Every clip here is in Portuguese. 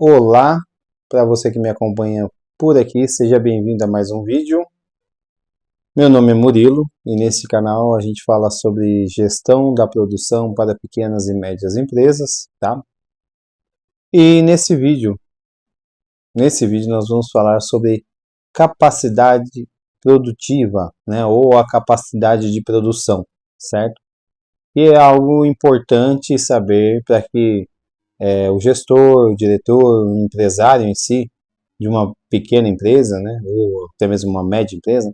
Olá, para você que me acompanha por aqui, seja bem-vindo a mais um vídeo. Meu nome é Murilo e nesse canal a gente fala sobre gestão da produção para pequenas e médias empresas, tá? E nesse vídeo nós vamos falar sobre capacidade produtiva, né, ou a capacidade de produção, certo? E é algo importante saber para que o gestor, o diretor, o empresário em si, de uma pequena empresa, né, ou até mesmo uma média empresa,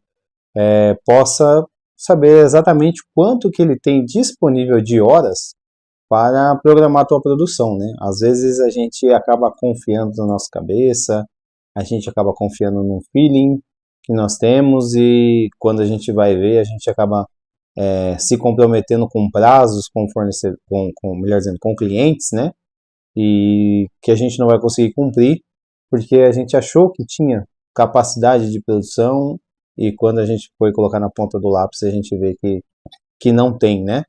possa saber exatamente quanto que ele tem disponível de horas para programar a tua produção, né? Às vezes a gente acaba confiando na nossa cabeça, a gente acaba confiando no feeling que nós temos e quando a gente vai ver, a gente acaba se comprometendo com prazos, com fornecedor, melhor dizendo, com clientes, né? E que a gente não vai conseguir cumprir porque a gente achou que tinha capacidade de produção e quando a gente foi colocar na ponta do lápis a gente vê que não tem, né?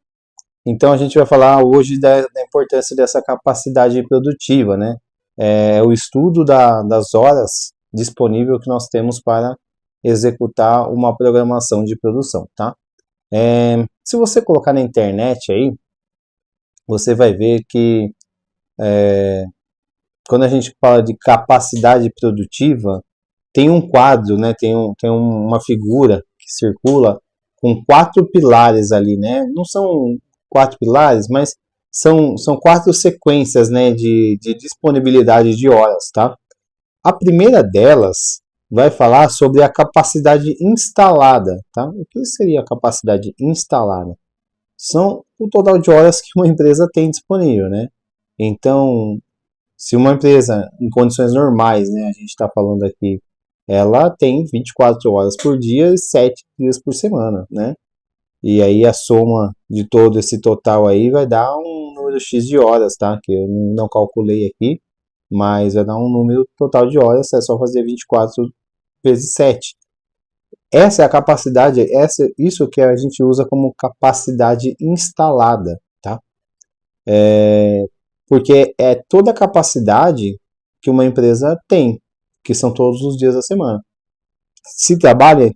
Então a gente vai falar hoje da importância dessa capacidade produtiva, né? É o estudo das horas disponível que nós temos para executar uma programação de produção, tá? Se você colocar na internet aí, você vai ver que quando a gente fala de capacidade produtiva, tem um quadro, né? Tem uma figura que circula com 4 pilares ali, né? Não são 4 pilares, mas são 4 sequências, né? De disponibilidade de horas, tá? A primeira delas vai falar sobre a capacidade instalada, tá? O que seria a capacidade instalada? São o total de horas que uma empresa tem disponível, né? Então, se uma empresa em condições normais, né, a gente está falando aqui, ela tem 24 horas por dia e 7 dias por semana, né? E aí a soma de todo esse total aí vai dar um número X de horas, tá? Que eu não calculei aqui, mas vai dar um número total de horas, é só fazer 24 vezes 7. Essa é a capacidade, isso que a gente usa como capacidade instalada, tá? Porque é toda a capacidade que uma empresa tem, que são todos os dias da semana. Se trabalha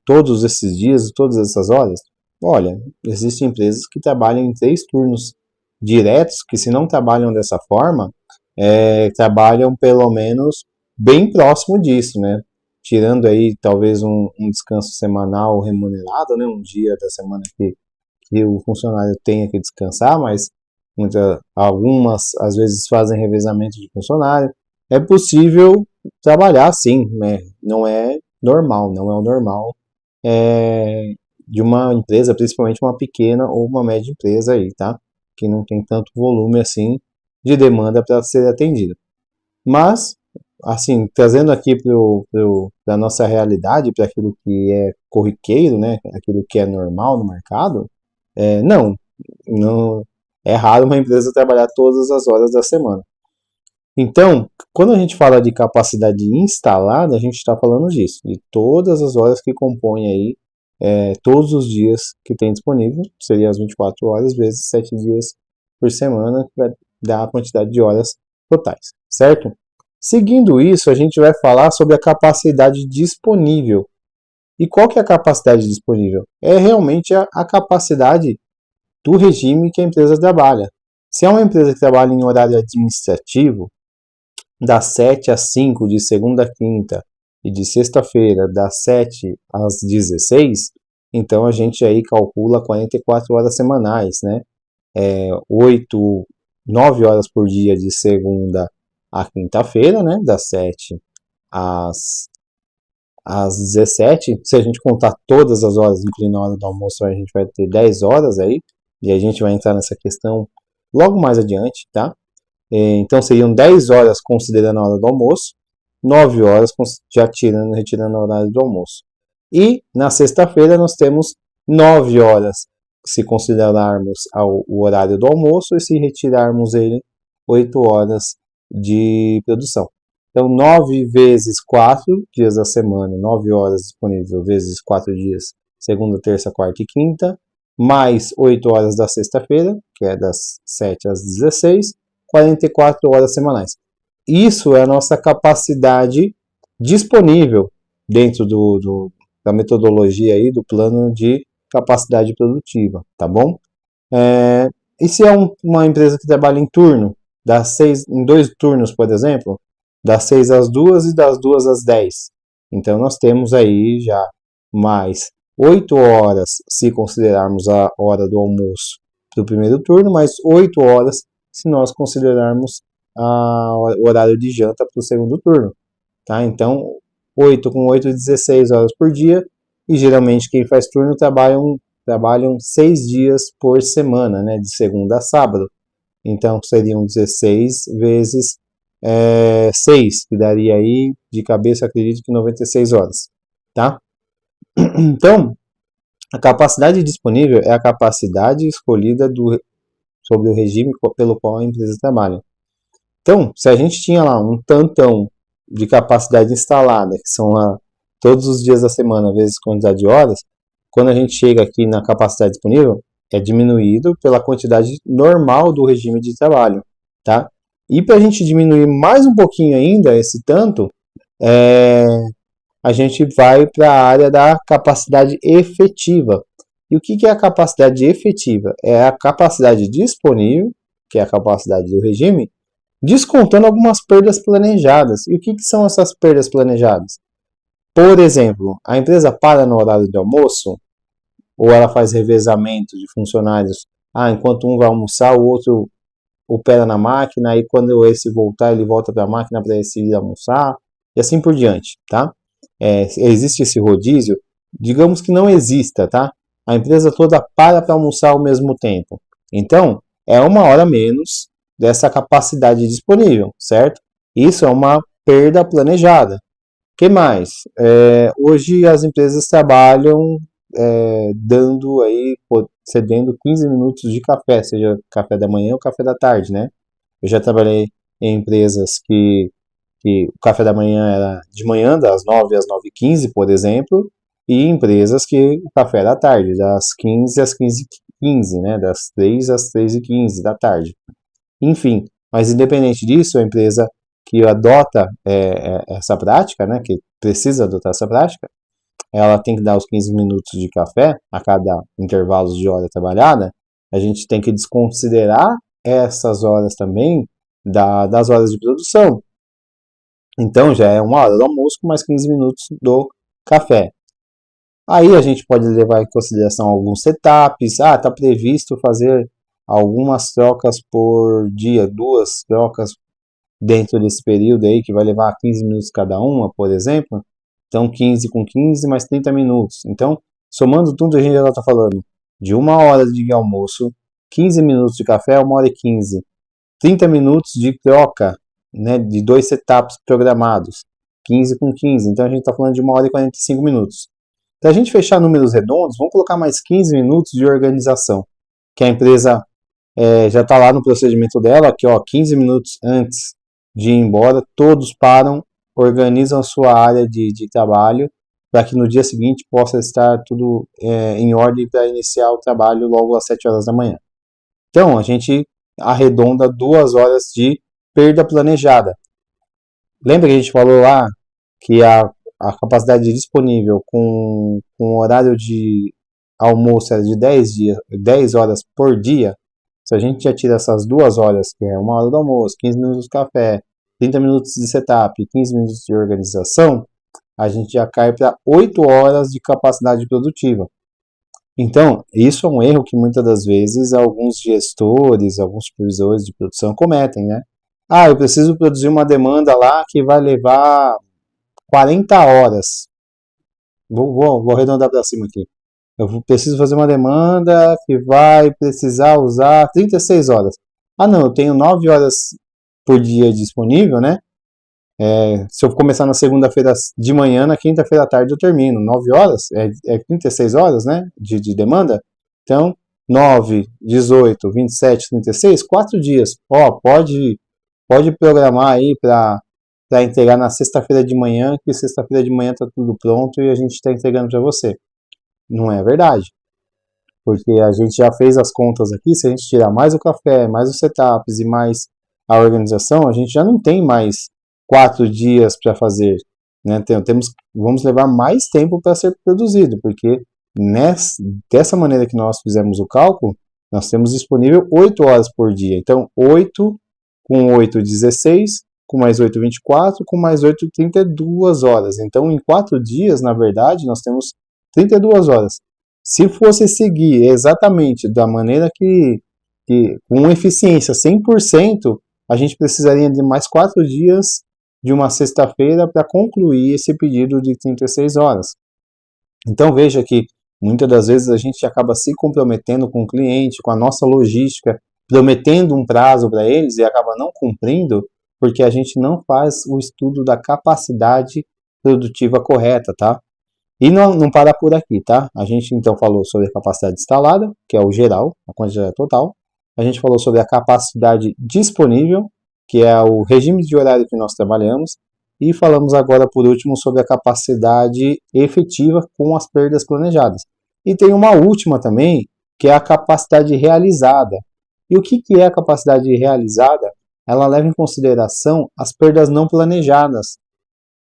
todos esses dias, todas essas horas, olha, existem empresas que trabalham em 3 turnos diretos, que se não trabalham dessa forma, trabalham pelo menos bem próximo disso, né? Tirando aí talvez um descanso semanal remunerado, né? Um dia da semana que o funcionário tenha que descansar, mas algumas às vezes fazem revezamento de funcionário. É possível trabalhar sim, né? Não é normal, não é o normal de uma empresa, principalmente uma pequena ou uma média empresa aí, tá? Que não tem tanto volume assim de demanda para ser atendida. Mas, assim, trazendo aqui para a nossa realidade, para aquilo que é corriqueiro, né? Aquilo que é normal no mercado, não, não é raro uma empresa trabalhar todas as horas da semana. Então, quando a gente fala de capacidade instalada, a gente está falando disso, de todas as horas que compõem aí, todos os dias que tem disponível, seria as 24 horas vezes 7 dias por semana, que vai dar a quantidade de horas totais, certo? Seguindo isso, a gente vai falar sobre a capacidade disponível. E qual que é a capacidade disponível? É realmente a capacidade do regime que a empresa trabalha. Se é uma empresa que trabalha em horário administrativo, das 7 às 5 de segunda a quinta e de sexta-feira das 7 às 16, então a gente aí calcula 44 horas semanais, né? 8, 9 horas por dia de segunda a quinta-feira, né? Das 7 às 17. Se a gente contar todas as horas, incluindo a hora do almoço, a gente vai ter 10 horas aí, e a gente vai entrar nessa questão logo mais adiante, tá? Então seriam 10 horas considerando a hora do almoço, 9 horas já retirando a hora do almoço. E na sexta-feira nós temos 9 horas se considerarmos o horário do almoço e se retirarmos ele 8 horas de produção. Então 9 vezes 4 dias da semana, 9 horas disponível vezes 4 dias, segunda, terça, quarta e quinta, mais 8 horas da sexta-feira, que é das 7 às 16, 44 horas semanais. isso é a nossa capacidade disponível dentro da metodologia aí, do plano de capacidade produtiva, tá bom? E se é uma empresa que trabalha em turno, em 2 turnos, por exemplo, das 6 às 2 e das 2 às 10. Então nós temos aí já mais 8 horas, se considerarmos a hora do almoço do primeiro turno, mais 8 horas se nós considerarmos o horário de janta para o segundo turno. Tá? Então, 8 com 8, 16 horas por dia, e geralmente quem faz turno trabalham 6 dias por semana, né, de segunda a sábado. Então, seriam 16 vezes 6, que daria aí, de cabeça, acredito que 96 horas. Tá? Então, a capacidade disponível é a capacidade escolhida sobre o regime pelo qual a empresa trabalha. Então, se a gente tinha lá um tantão de capacidade instalada, que são todos os dias da semana, vezes quantidade de horas, quando a gente chega aqui na capacidade disponível, é diminuído pela quantidade normal do regime de trabalho, tá? E para a gente diminuir mais um pouquinho ainda esse tanto, a gente vai para a área da capacidade efetiva. E o que é a capacidade efetiva? É a capacidade disponível, que é a capacidade do regime, descontando algumas perdas planejadas. E o que são essas perdas planejadas? Por exemplo, a empresa para no horário de almoço, ou ela faz revezamento de funcionários. Enquanto um vai almoçar, o outro opera na máquina, aí quando esse voltar, ele volta para a máquina para esse ir almoçar, e assim por diante, tá? Existe esse rodízio? Digamos que não exista, tá? A empresa toda para almoçar ao mesmo tempo. Então, é uma hora menos dessa capacidade disponível, certo? Isso é uma perda planejada. O que mais? Hoje as empresas trabalham dando aí, cedendo 15 minutos de café, seja café da manhã ou café da tarde, né? Eu já trabalhei em empresas que o café da manhã era de manhã, das 9 às 9h15, por exemplo, e empresas que o café era à tarde, das 15 às 15h15, né? Das 3 às 3h15 da tarde. Enfim, mas independente disso, a empresa que adota essa prática, né, que precisa adotar essa prática, ela tem que dar os 15 minutos de café a cada intervalo de hora trabalhada. A gente tem que desconsiderar essas horas também das horas de produção. Então já é uma hora do almoço com mais 15 minutos do café. Aí a gente pode levar em consideração alguns setups. Está previsto fazer algumas trocas por dia, 2 trocas dentro desse período aí, que vai levar 15 minutos cada uma, por exemplo. Então 15 com 15 mais 30 minutos. Então, somando tudo, a gente já está falando de 1 hora de almoço, 15 minutos de café, 1h15. 30 minutos de troca, né, de 2 setups programados, 15 com 15. Então a gente está falando de 1h45 minutos. Para a gente fechar números redondos, vamos colocar mais 15 minutos de organização, que a empresa já está lá no procedimento dela, aqui 15 minutos antes de ir embora, todos param, organizam a sua área de trabalho, para que no dia seguinte possa estar tudo em ordem para iniciar o trabalho logo às 7 horas da manhã. Então, a gente arredonda 2 horas de perda planejada. Lembra que a gente falou lá que a capacidade disponível com o horário de almoço era de 10 horas por dia? Se a gente já tira essas 2 horas, que é 1 hora do almoço, 15 minutos de café, 30 minutos de setup e 15 minutos de organização, a gente já cai para 8 horas de capacidade produtiva. Então, isso é um erro que muitas das vezes alguns gestores, alguns supervisores de produção cometem, né? Eu preciso produzir uma demanda lá que vai levar 40 horas. Vou arredondar para cima aqui. Eu preciso fazer uma demanda que vai precisar usar 36 horas. Não, eu tenho 9 horas por dia disponível, né? Se eu começar na segunda-feira de manhã, na quinta-feira à tarde eu termino. 9 horas é 36 horas, né? De demanda. Então, 9, 18, 27, 36, 4 dias. Pode programar aí para entregar na sexta-feira de manhã, que sexta-feira de manhã está tudo pronto e a gente está entregando para você. Não é verdade. Porque a gente já fez as contas aqui, se a gente tirar mais o café, mais os setups e mais a organização, a gente já não tem mais 4 dias para fazer, né? Vamos levar mais tempo para ser produzido, porque dessa maneira que nós fizemos o cálculo, nós temos disponível 8 horas por dia. Então, 8 com 8, 16, com mais 8, 24, com mais 8, 32 horas. Então, em 4 dias, na verdade, nós temos 32 horas. Se fosse seguir exatamente da maneira com eficiência 100%, a gente precisaria de mais 4 dias de uma sexta-feira para concluir esse pedido de 36 horas. Então veja que muitas das vezes a gente acaba se comprometendo com o cliente, com a nossa logística, prometendo um prazo para eles e acaba não cumprindo, porque a gente não faz o estudo da capacidade produtiva correta, tá? E não para por aqui, tá? A gente então falou sobre a capacidade instalada, que é o geral, a quantidade total. A gente falou sobre a capacidade disponível, que é o regime de horário que nós trabalhamos. E falamos agora, por último, sobre a capacidade efetiva com as perdas planejadas. E tem uma última também, que é a capacidade realizada. E o que é a capacidade realizada? Ela leva em consideração as perdas não planejadas.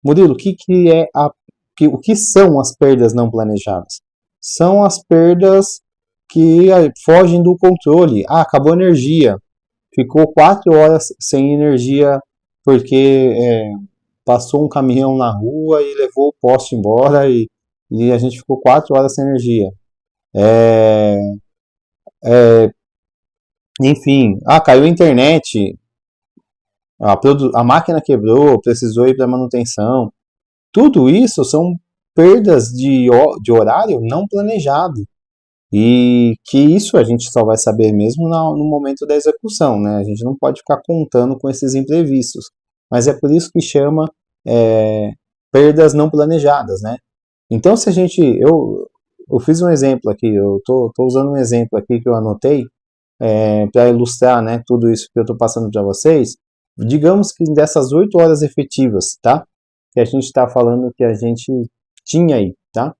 Murilo, o que são as perdas não planejadas? São as perdas que fogem do controle. Ah, acabou a energia. Ficou 4 horas sem energia porque passou um caminhão na rua e levou o poste embora e a gente ficou 4 horas sem energia. Enfim, caiu a internet, a máquina quebrou, precisou ir para manutenção. Tudo isso são perdas de horário não planejado. E que isso a gente só vai saber mesmo no momento da execução, né? A gente não pode ficar contando com esses imprevistos. Mas é por isso que chama perdas não planejadas, né? Então, se a gente... Eu fiz um exemplo aqui, eu tô usando um exemplo aqui que eu anotei para ilustrar, né, tudo isso que eu estou passando para vocês. Digamos que dessas 8 horas efetivas, tá? Que a gente está falando que a gente tinha aí, tá?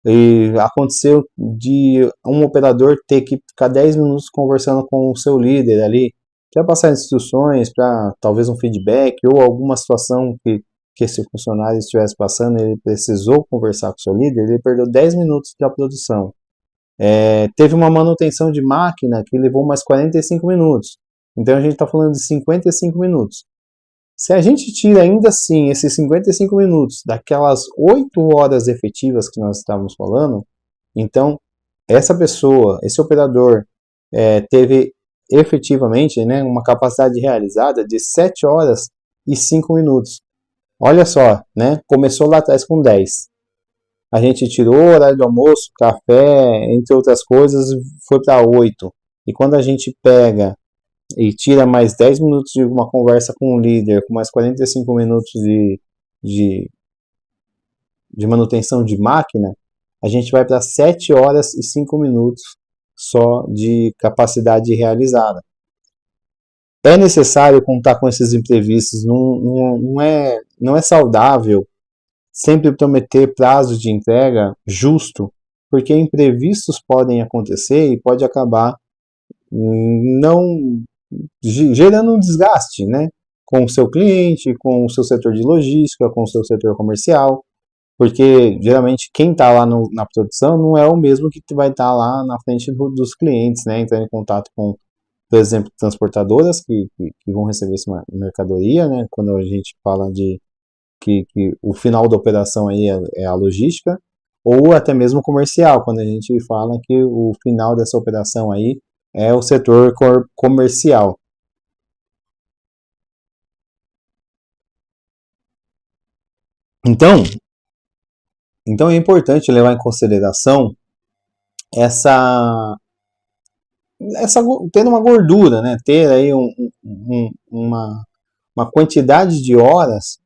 E aconteceu de um operador ter que ficar 10 minutos conversando com o seu líder ali, para passar instruções, para talvez um feedback ou alguma situação que esse funcionário estivesse passando, ele precisou conversar com o seu líder, ele perdeu 10 minutos da produção. Teve uma manutenção de máquina que levou mais 45 minutos. Então a gente está falando de 55 minutos. Se a gente tira ainda assim esses 55 minutos daquelas 8 horas efetivas que nós estávamos falando, então essa pessoa, esse operador, teve efetivamente, né, uma capacidade realizada de 7 horas e 5 minutos. Olha só, né, começou lá atrás com 10. A gente tirou o horário do almoço, café, entre outras coisas, foi para 8. E quando a gente pega e tira mais 10 minutos de uma conversa com o líder, com mais 45 minutos de manutenção de máquina, a gente vai para 7 horas e 5 minutos só de capacidade realizada. É necessário contar com esses imprevistos, não é saudável sempre prometer prazo de entrega justo, porque imprevistos podem acontecer e pode acabar não gerando um desgaste, né, com o seu cliente, com o seu setor de logística, com o seu setor comercial, porque geralmente quem está lá na produção não é o mesmo que vai estar lá na frente dos clientes, né, entrando em contato com, por exemplo, transportadoras que vão receber essa mercadoria, né, quando a gente fala de que o final da operação aí é a logística, ou até mesmo comercial, quando a gente fala que o final dessa operação aí é o setor comercial. Então é importante levar em consideração essa ter uma gordura, né? Ter aí uma quantidade de horas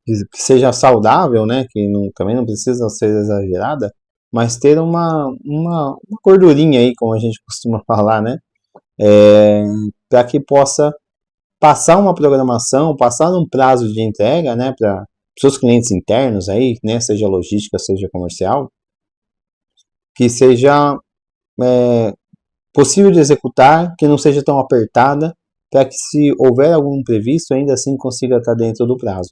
que seja saudável, né? Que também não precisa ser exagerada, mas ter uma gordurinha aí, como a gente costuma falar, né? Para que possa passar uma programação, passar um prazo de entrega, né? Para seus clientes internos aí, né? Seja logística, seja comercial, que seja possível de executar, que não seja tão apertada, para que se houver algum imprevisto, ainda assim consiga estar dentro do prazo,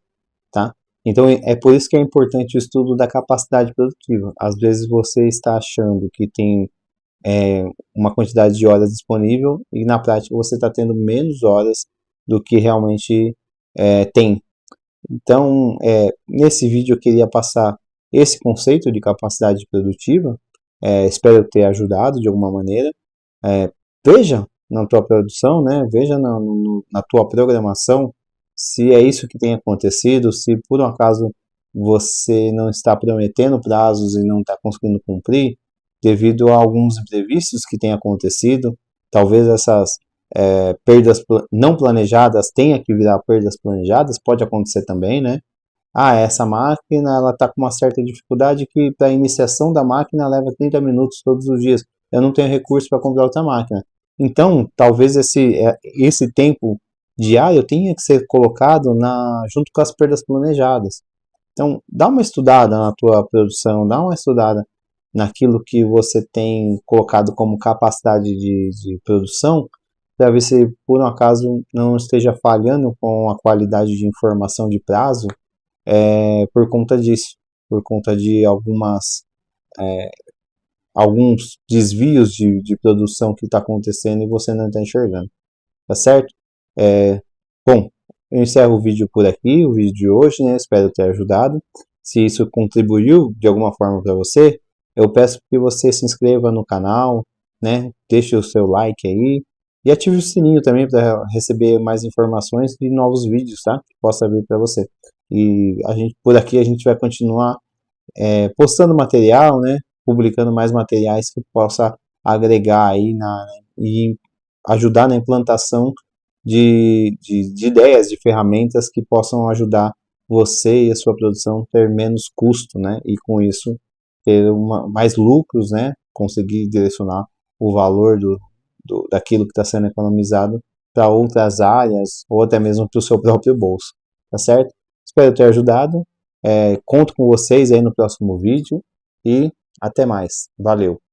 tá? Então é por isso que é importante o estudo da capacidade produtiva. Às vezes você está achando que tem uma quantidade de horas disponível e na prática você está tendo menos horas do que realmente tem. Então, nesse vídeo eu queria passar esse conceito de capacidade produtiva, espero ter ajudado de alguma maneira. Veja na tua produção, né? Veja na tua programação se é isso que tem acontecido, se por um acaso você não está prometendo prazos e não está conseguindo cumprir, devido a alguns imprevistos que têm acontecido, talvez essas perdas não planejadas tenha que virar perdas planejadas, pode acontecer também, né? Ah, essa máquina ela está com uma certa dificuldade que para a iniciação da máquina leva 30 minutos todos os dias. Eu não tenho recurso para comprar outra máquina. Então, talvez esse tempo diário tenha que ser colocado junto com as perdas planejadas. Então, dá uma estudada na tua produção, dá uma estudada naquilo que você tem colocado como capacidade de produção, para ver se por um acaso não esteja falhando com a qualidade de informação de prazo por conta disso, por conta de alguns desvios de produção que está acontecendo e você não está enxergando, tá certo? Bom, eu encerro o vídeo por aqui, o vídeo de hoje, né? Espero ter ajudado. Se isso contribuiu de alguma forma para você, eu peço que você se inscreva no canal, né? Deixe o seu like aí e ative o sininho também para receber mais informações de novos vídeos, tá? Que possa vir para você. E por aqui a gente vai continuar postando material, né? Publicando mais materiais que possa agregar aí e ajudar na implantação de ideias, de ferramentas que possam ajudar você e a sua produção ter menos custo, né? E com isso ter mais lucros, né? Conseguir direcionar o valor daquilo que está sendo economizado para outras áreas ou até mesmo para o seu próprio bolso, tá certo? Espero ter ajudado. Conto com vocês aí no próximo vídeo e até mais. Valeu!